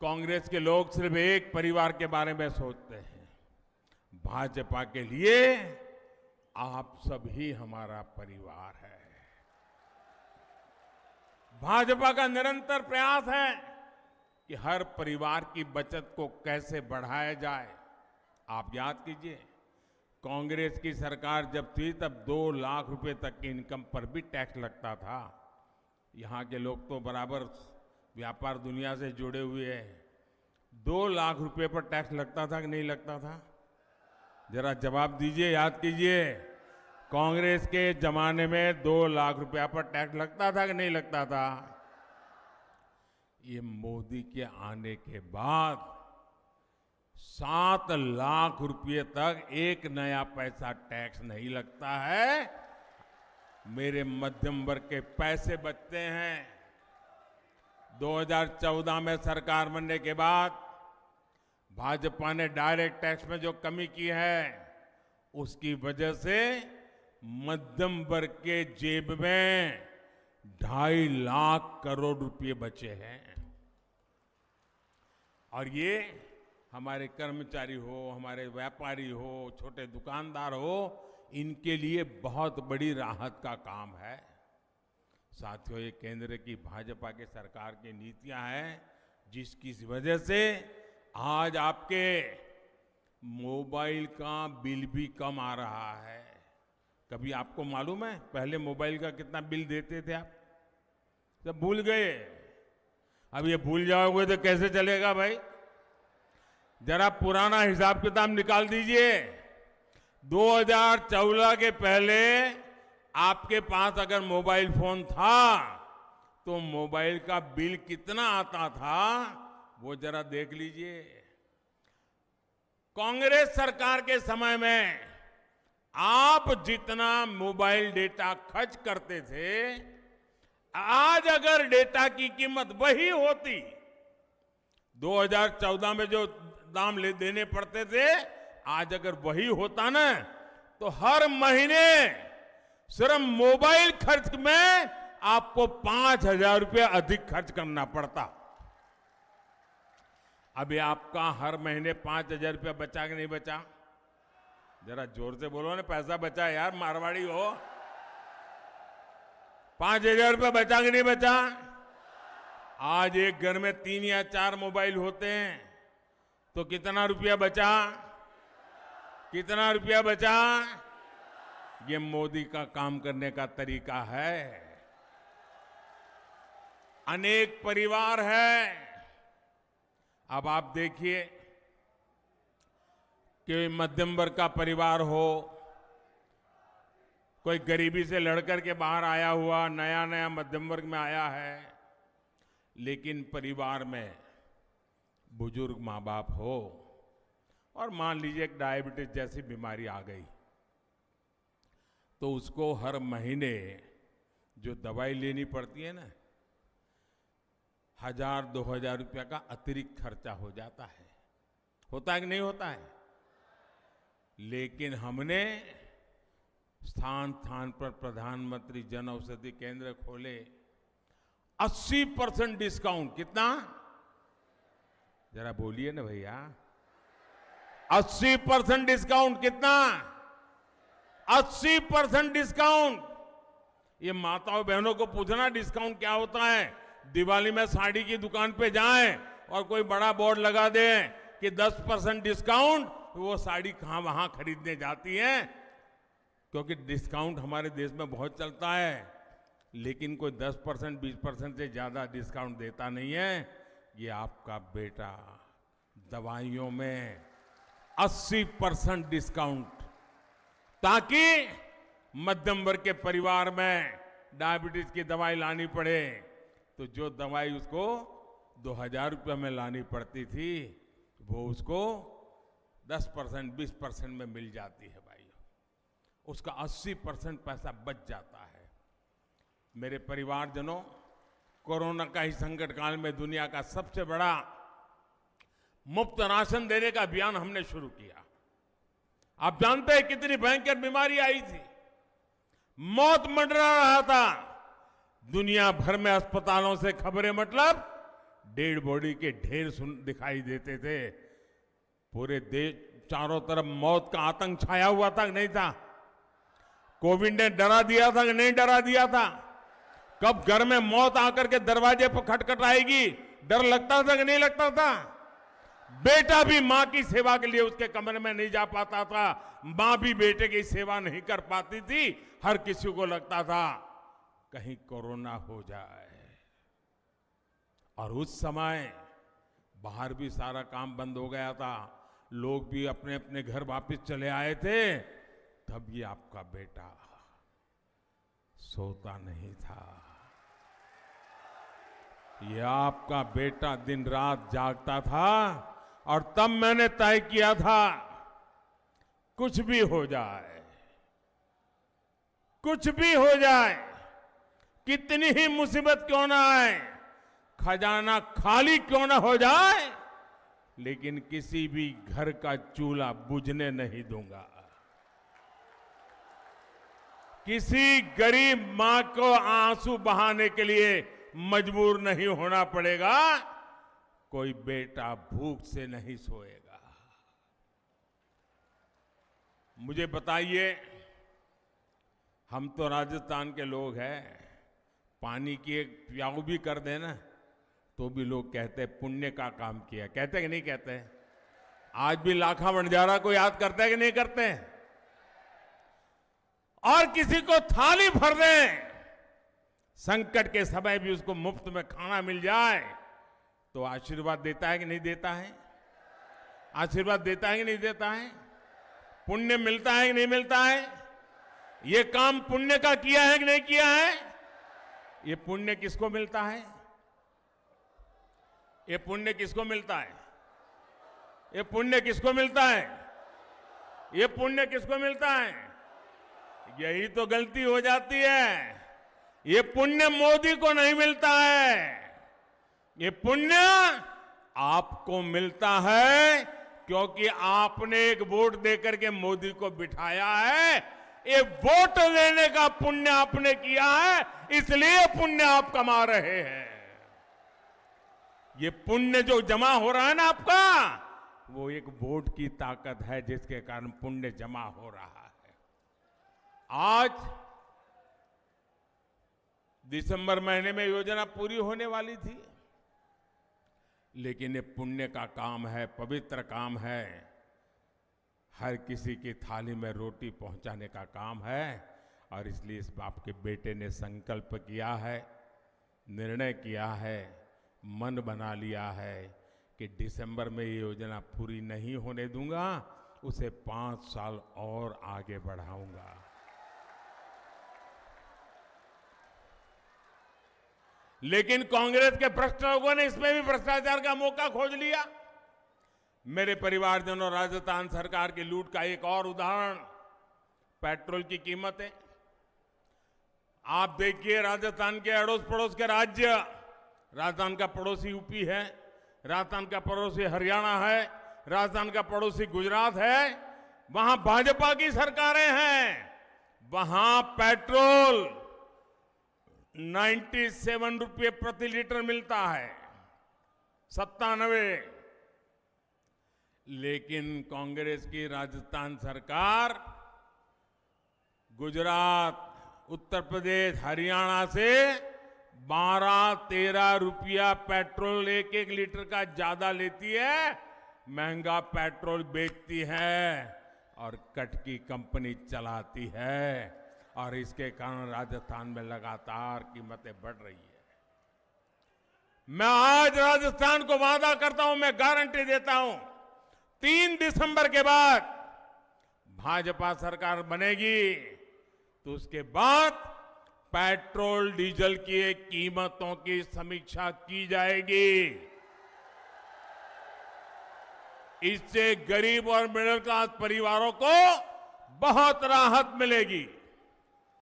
कांग्रेस के लोग सिर्फ एक परिवार के बारे में सोचते हैं। भाजपा के लिए आप सब ही हमारा परिवार है। भाजपा का निरंतर प्रयास है कि हर परिवार की बचत को कैसे बढ़ाया जाए। आप याद कीजिए, कांग्रेस की सरकार जब थी तब 2 लाख रुपए तक की इनकम पर भी टैक्स लगता था। यहाँ के लोग तो बराबर व्यापार दुनिया से जुड़े हुए हैं। 2 लाख रुपए पर टैक्स लगता था कि नहीं लगता था? जरा जवाब दीजिए, याद कीजिए। कांग्रेस के जमाने में 2 लाख रुपया पर टैक्स लगता था कि नहीं लगता था? ये मोदी के आने के बाद 7 लाख रुपये तक एक नया पैसा टैक्स नहीं लगता है। मेरे मध्यम वर्ग के पैसे बचते हैं। 2014 में सरकार बनने के बाद भाजपा ने डायरेक्ट टैक्स में जो कमी की है, उसकी वजह से मध्यम वर्ग के जेब में 2.5 लाख करोड़ रुपए बचे हैं। और ये हमारे कर्मचारी हो, हमारे व्यापारी हो, छोटे दुकानदार हो, इनके लिए बहुत बड़ी राहत का काम है। साथियों, ये केंद्र की भाजपा की सरकार की नीतियां हैं जिसकी वजह से आज आपके मोबाइल का बिल भी कम आ रहा है। कभी आपको मालूम है पहले मोबाइल का कितना बिल देते थे आप? सब भूल गए। अब ये भूल जाओगे तो कैसे चलेगा भाई? जरा पुराना हिसाब किताब निकाल दीजिए। 2014 के पहले आपके पास अगर मोबाइल फोन था तो मोबाइल का बिल कितना आता था वो जरा देख लीजिए। कांग्रेस सरकार के समय में आप जितना मोबाइल डेटा खर्च करते थे, आज अगर डेटा की कीमत वही होती, 2014 में जो दाम देने पड़ते थे, आज अगर वही होता ना, तो हर महीने सिर्फ मोबाइल खर्च में आपको 5,000 रुपया अधिक खर्च करना पड़ता। अभी आपका हर महीने 5,000 रुपया बचा कि नहीं बचा? जरा जोर से बोलो ना, पैसा बचा यार, मारवाड़ी हो। 5,000 रुपया बचा कि नहीं बचा? आज एक घर में 3 या 4 मोबाइल होते हैं तो कितना रुपया बचा? कितना रुपया बचा? ये मोदी का काम करने का तरीका है। अनेक परिवार है। अब आप देखिए कि मध्यम वर्ग का परिवार हो, कोई गरीबी से लड़कर के बाहर आया हुआ नया नया मध्यम वर्ग में आया है, लेकिन परिवार में बुजुर्ग माँ बाप हो और मान लीजिए एक डायबिटीज जैसी बीमारी आ गई, तो उसको हर महीने जो दवाई लेनी पड़ती है ना, 1,000-2,000 रुपया का अतिरिक्त खर्चा हो जाता है। होता है कि नहीं होता है? लेकिन हमने स्थान स्थान पर प्रधानमंत्री जन औषधि केंद्र खोले। 80% डिस्काउंट। कितना? जरा बोलिए ना भैया। 80% डिस्काउंट। कितना? 80% डिस्काउंट। ये माताओं बहनों को पूछना डिस्काउंट क्या होता है। दिवाली में साड़ी की दुकान पे जाएं और कोई बड़ा बोर्ड लगा दे कि 10% डिस्काउंट, तो वो साड़ी कहां वहां खरीदने जाती हैं, क्योंकि डिस्काउंट हमारे देश में बहुत चलता है, लेकिन कोई 10% 20% से ज्यादा डिस्काउंट देता नहीं है। ये आपका बेटा दवाइयों में 80% डिस्काउंट, ताकि मध्यम वर्ग के परिवार में डायबिटीज की दवाई लानी पड़े तो जो दवाई उसको 2,000 रुपये में लानी पड़ती थी, वो उसको 10% 20% में मिल जाती है भाई। उसका 80% पैसा बच जाता है। मेरे परिवारजनों, कोरोना का ही संकट काल में दुनिया का सबसे बड़ा मुफ्त राशन देने का अभियान हमने शुरू किया। आप जानते हैं कितनी भयंकर बीमारी आई थी, मौत मंडरा रहा था। दुनिया भर में अस्पतालों से खबरें, मतलब डेड बॉडी के ढेर दिखाई देते थे। पूरे देश चारों तरफ मौत का आतंक छाया हुआ था कि नहीं था? कोविड ने डरा दिया था कि नहीं डरा दिया था? कब घर में मौत आकर के दरवाजे पर खटखटाएगी, डर लगता था कि नहीं लगता था? बेटा भी मां की सेवा के लिए उसके कमरे में नहीं जा पाता था, मां भी बेटे की सेवा नहीं कर पाती थी। हर किसी को लगता था कहीं कोरोना हो जाए। और उस समय बाहर भी सारा काम बंद हो गया था, लोग भी अपने अपने घर वापस चले आए थे। तब ये आपका बेटा सोता नहीं था। ये आपका बेटा दिन रात जागता था। और तब मैंने तय किया था, कुछ भी हो जाए, कुछ भी हो जाए, कितनी ही मुसीबत क्यों ना आए, खजाना खाली क्यों ना हो जाए, लेकिन किसी भी घर का चूल्हा बुझने नहीं दूंगा। किसी गरीब मां को आंसू बहाने के लिए मजबूर नहीं होना पड़ेगा। कोई बेटा भूख से नहीं सोएगा। मुझे बताइए, हम तो राजस्थान के लोग हैं, पानी की एक प्याऊ भी कर देना तो भी लोग कहते हैं पुण्य का काम किया। कहते कि नहीं कहते? आज भी लाखा बंजारा को याद करते हैं कि नहीं करते? और किसी को थाली भर दें, संकट के समय भी उसको मुफ्त में खाना मिल जाए तो आशीर्वाद देता है कि नहीं देता है? आशीर्वाद देता है कि नहीं देता है? पुण्य मिलता है कि नहीं मिलता है? ये काम पुण्य का किया है कि नहीं किया है? ये पुण्य किसको मिलता है? ये पुण्य किसको मिलता है? ये पुण्य किसको मिलता है? ये पुण्य किसको मिलता है? यही तो गलती हो जाती है। ये पुण्य मोदी को नहीं मिलता है। ये पुण्य आपको मिलता है क्योंकि आपने एक वोट देकर के मोदी को बिठाया है। ये वोट लेने का पुण्य आपने किया है, इसलिए पुण्य आप कमा रहे हैं। ये पुण्य जो जमा हो रहा है ना आपका, वो एक वोट की ताकत है जिसके कारण पुण्य जमा हो रहा है। आज दिसंबर महीने में योजना पूरी होने वाली थी, लेकिन ये पुण्य का काम है, पवित्र काम है। हर किसी की थाली में रोटी पहुंचाने का काम है। और इसलिए इस बाप के बेटे ने संकल्प किया है, निर्णय किया है, मन बना लिया है कि दिसंबर में ये योजना पूरी नहीं होने दूंगा, उसे 5 साल और आगे बढ़ाऊंगा। लेकिन कांग्रेस के भ्रष्ट लोगों ने इसमें भी भ्रष्टाचार का मौका खोज लिया। मेरे परिवारजनों, राजस्थान सरकार की लूट का एक और उदाहरण पेट्रोल की कीमत है। आप देखिए, राजस्थान के अड़ोस पड़ोस के राज्य, राजस्थान का पड़ोसी यूपी है, राजस्थान का पड़ोसी हरियाणा है, राजस्थान का पड़ोसी गुजरात है, वहां भाजपा की सरकारें हैं। वहां पेट्रोल 97 रुपये प्रति लीटर मिलता है, 97। लेकिन कांग्रेस की राजस्थान सरकार गुजरात, उत्तर प्रदेश, हरियाणा से 12-13 रुपया पेट्रोल एक लीटर का ज्यादा लेती है, महंगा पेट्रोल बेचती है और कट की कंपनी चलाती है। और इसके कारण राजस्थान में लगातार कीमतें बढ़ रही है। मैं आज राजस्थान को वादा करता हूं, मैं गारंटी देता हूं, 3 दिसंबर के बाद भाजपा सरकार बनेगी तो उसके बाद पेट्रोल डीजल की कीमतों की समीक्षा की जाएगी। इससे गरीब और मिडिल क्लास परिवारों को बहुत राहत मिलेगी।